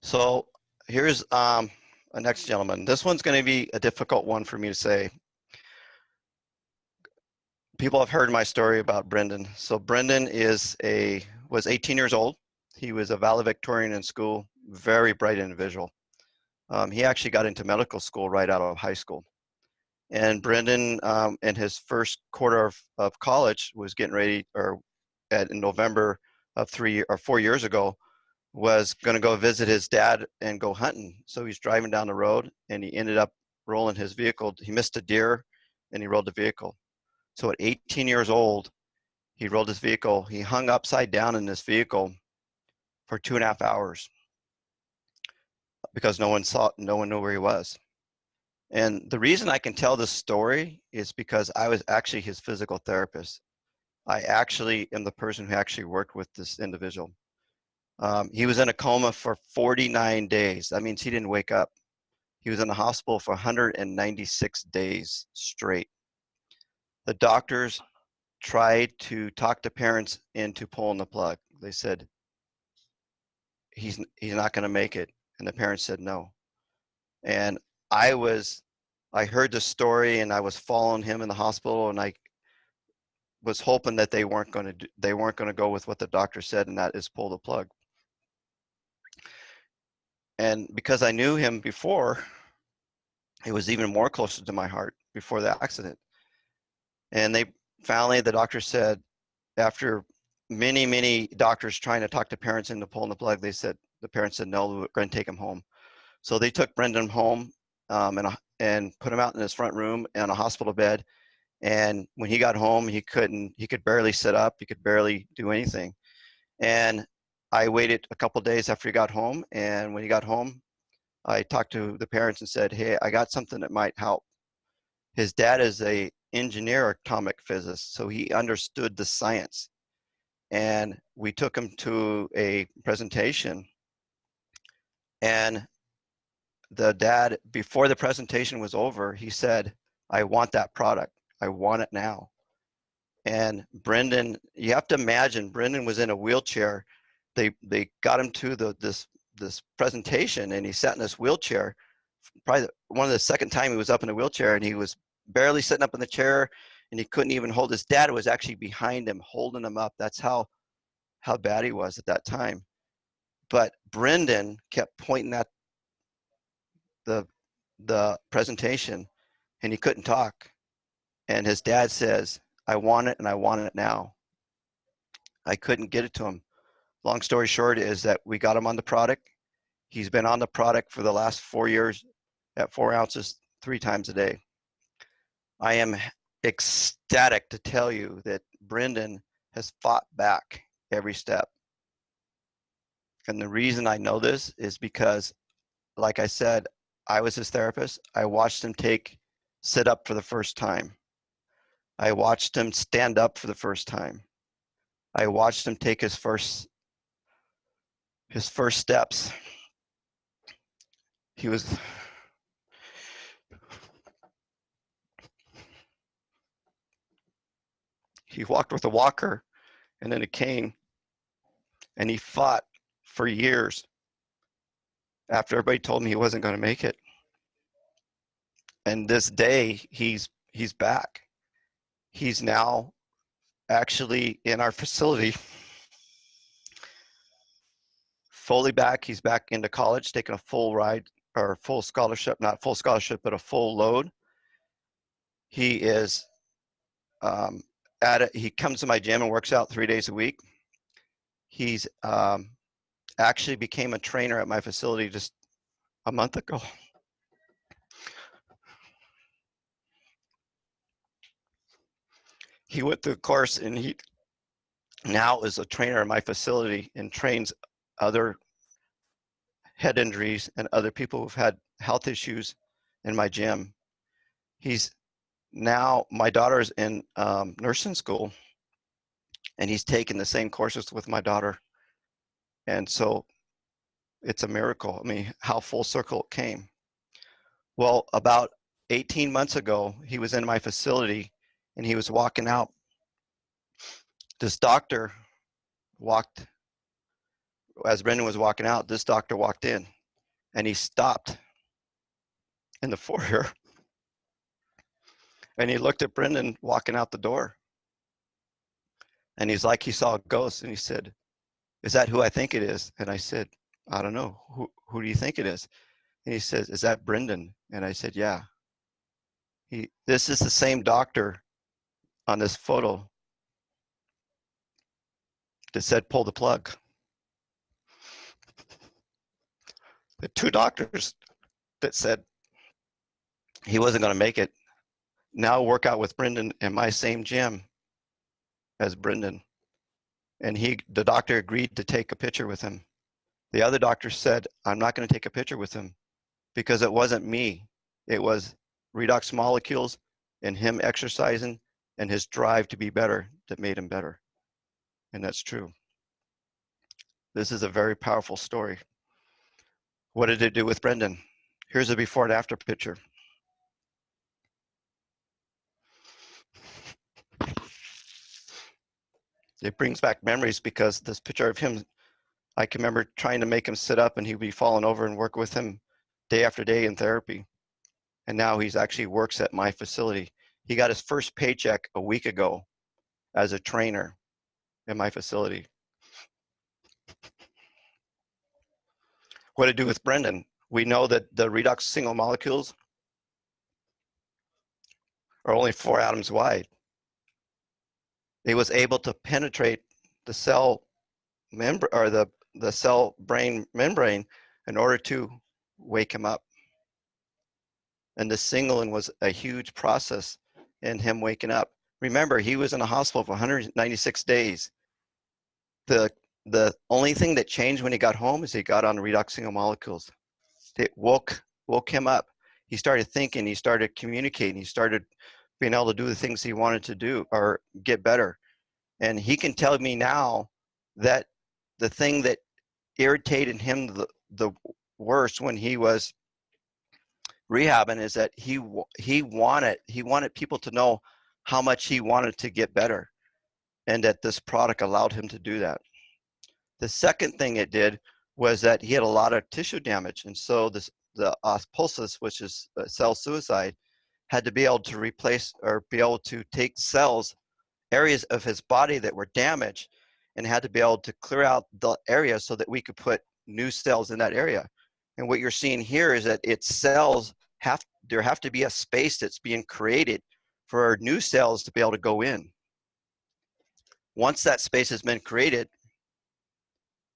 So here's a next gentleman. This one's going to be a difficult one for me to say. People have heard my story about Brenden. So Brenden was 18 years old. He was a valedictorian in school, very bright individual. He actually got into medical school right out of high school. And Brenden, in his first quarter of college, was getting ready, in November of 4 years ago, was going to go visit his dad and go hunting. So he's driving down the road and he ended up rolling his vehicle. He missed a deer and he rolled the vehicle. So at 18 years old, he rolled his vehicle. He hung upside down in this vehicle for 2.5 hours because no one knew where he was. And the reason I can tell this story is because I was actually his physical therapist. I actually am the person who actually worked with this individual. He was in a coma for 49 days. That means he didn't wake up. He was in the hospital for 196 days straight. The doctors tried to talk the parents into pulling the plug. They said, he's not going to make it. And the parents said no. And I heard the story and I was following him in the hospital, and I was hoping that they weren't going to go with what the doctor said, and that is pull the plug. And because I knew him before, it was even more closer to my heart before the accident. And the doctor said, after many doctors trying to talk to parents into pulling the plug, the parents said, no, we're going to take him home. So they took Brenden home and put him out in his front room in a hospital bed. And when he got home, he could barely sit up. He could barely do anything. And I waited a couple days after he got home. And when he got home, I talked to the parents and said, hey, I got something that might help. His dad is an engineer, atomic physicist, so he understood the science. And we took him to a presentation. And the dad, before the presentation was over, he said, I want that product. I want it now. And Brenden, you have to imagine, Brenden was in a wheelchair. They got him to this presentation, and he sat in this wheelchair. Probably one of the second time he was up in a wheelchair, and he was barely sitting up in the chair, and he couldn't even hold. His dad was actually behind him, holding him up. That's how bad he was at that time. But Brenden kept pointing at the presentation, and he couldn't talk. And his dad says, I want it, and I want it now. I couldn't get it to him. Long story short is that we got him on the product. He's been on the product for the last 4 years at 4 ounces 3 times a day. I am ecstatic to tell you that Brenden has fought back every step. And the reason I know this is because, like I said, I was his therapist. I watched him sit up for the first time. I watched him stand up for the first time. I watched him take his first steps. He walked with a walker and then a cane, and he fought for years after everybody told me he wasn't going to make it. And this day, he's back. He's now actually in our facility, fully back. He's back into college, taking a full ride, or full scholarship, not full scholarship, but a full load. He is he comes to my gym and works out 3 days a week. He's actually became a trainer at my facility just a month ago. He went through the course, and he now is a trainer at my facility and trains other head injuries and other people who've had health issues in my gym. He's now, my daughter's in nursing school, and he's taken the same courses with my daughter. And so it's a miracle. I mean, how full circle it came. Well, about 18 months ago, he was in my facility and he was walking out. This doctor walked as Brenden was walking out, this doctor walked in, and he stopped in the foyer, and he looked at Brenden walking out the door, and he's like he saw a ghost, and he said, "Is that who I think it is?" And I said, "I don't know. Who do you think it is?" And he says, "Is that Brenden?" And I said, "Yeah." This is the same doctor on this photo that said, "Pull the plug." The two doctors that said he wasn't going to make it now work out with Brenden in my same gym as Brenden. And the doctor agreed to take a picture with him. The other doctor said, "I'm not going to take a picture with him because it wasn't me. It was redox molecules and him exercising and his drive to be better that made him better." And that's true. This is a very powerful story. What did it do with Brenden? Here's a before and after picture. It brings back memories because this picture of him, I can remember trying to make him sit up and he'd be falling over and work with him day after day in therapy. And now he's actually works at my facility. He got his first paycheck a week ago as a trainer in my facility. What did it do with Brenden? We know that the redox single molecules are only 4 atoms wide. It was able to penetrate the cell membrane or the cell brain membrane in order to wake him up. And the signaling was a huge process in him waking up. Remember, he was in a hospital for 196 days. The only thing that changed when he got home is he got on redox single molecules. It woke him up. He started thinking, he started communicating, he started being able to do the things he wanted to do or get better. And he can tell me now that the thing that irritated him the worst when he was rehabbing is that he wanted people to know how much he wanted to get better, and that this product allowed him to do that. The second thing it did was that he had a lot of tissue damage, and so the osmosis, which is cell suicide, had to be able to replace or be able to take cells, areas of his body that were damaged, and had to be able to clear out the area so that we could put new cells in that area. And what you're seeing here is that its cells there have to be a space that's being created for new cells to be able to go in. Once that space has been created,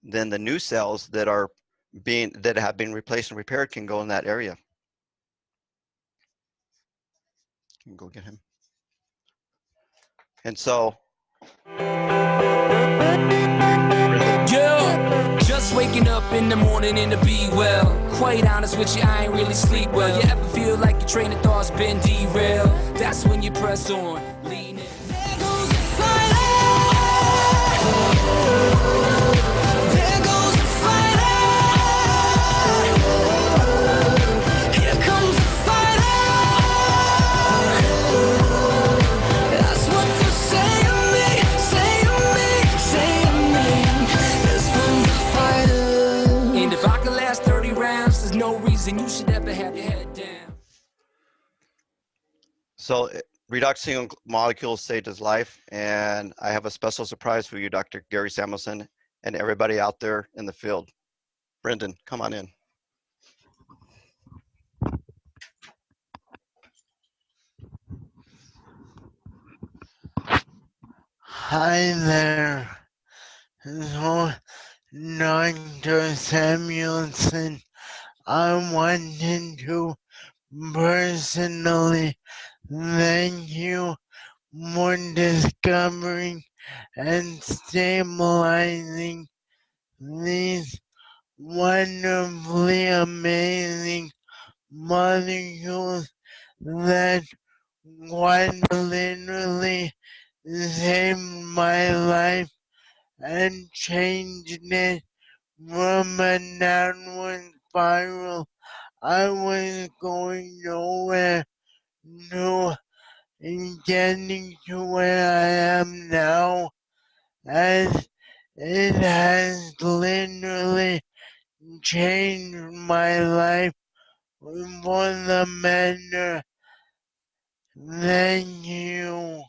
then the new cells that have been replaced and repaired can go in that area. You can go get him. And so, just waking up in the morning and to be well. Quite honest with you, I ain't really sleep well. You ever feel like your train of thought's been derailed? That's when you press on, lean in. There goes the fire. There goes the fire. Here comes the fire. That's what you say to me, say to me, say to me. This one's a fighter. And if I could last 30 rounds, there's no reason you should ever have your head down. So redox single molecules saved his life, and I have a special surprise for you, Dr. Gary Samuelson, and everybody out there in the field. Brenden, come on in. Hi there. So, Dr. Samuelson, I wanted to personally thank you for discovering and stabilizing these wonderfully amazing molecules that quite literally saved my life and changed it from a downward spiral. I was going nowhere to getting to where I am now, as it has literally changed my life for the better. Thank you.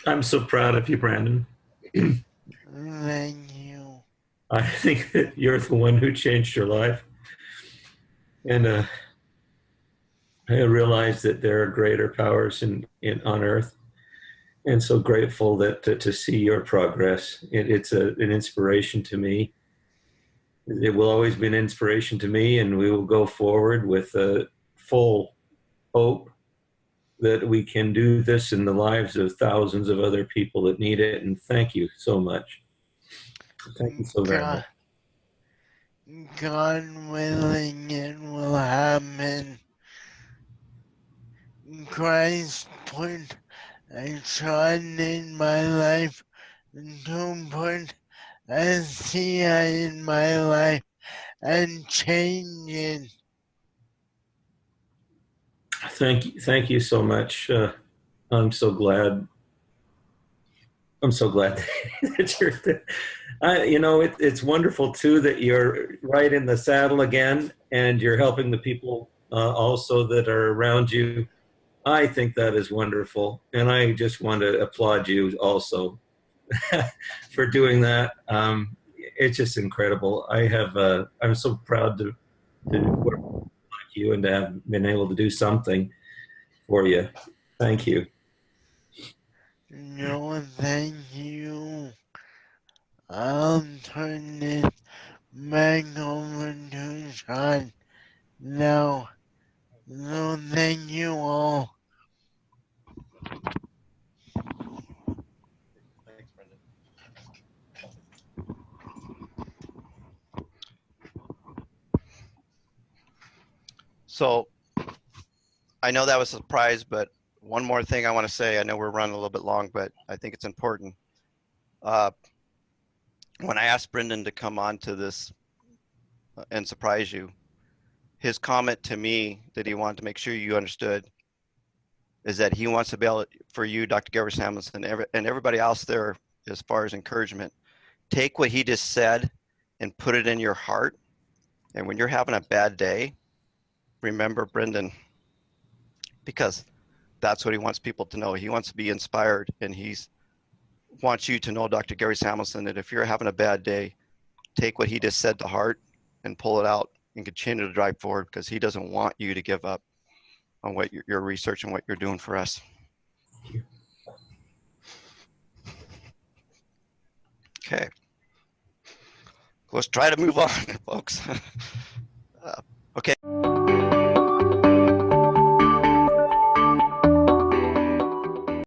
I'm so proud of you, Brenden. Thank you. I think that you're the one who changed your life. And I realize that there are greater powers on earth. And so grateful that to see your progress. It's an inspiration to me. It will always be an inspiration to me, and we will go forward with full hope that we can do this in the lives of thousands of other people that need it. And thank you so much. Thank you so very much. God, God willing, it will happen. Christ put a son in my life to put Asea in my life and change it. Thank you so much. I'm so glad. I'm so glad that you're. It's wonderful too that you're right in the saddle again, and you're helping the people also that are around you. I think that is wonderful, and I just want to applaud you also for doing that. It's just incredible. I'm so proud to work with you and to have been able to do something for you. Thank you. No, thank you. I'll turn this back over to Sean now. So thank you all. Thanks, Brenden. So I know that was a surprise, but one more thing I want to say. I know we're running a little bit long, but I think it's important. Uh, when I asked Brenden to come on to this and surprise you, his comment to me that he wanted to make sure you understood is that he wants to be able, for you, Dr. Gary Samuelson, and everybody else there, as far as encouragement, take what he just said and put it in your heart. And when you're having a bad day, remember Brenden, because that's what he wants people to know. He wants to be inspired, and he's wants you to know, Dr. Gary Samuelson, that if you're having a bad day, take what he just said to heart and pull it out and continue to drive forward, because he doesn't want you to give up on what your research and what you're doing for us. Okay. Let's try to move on, folks.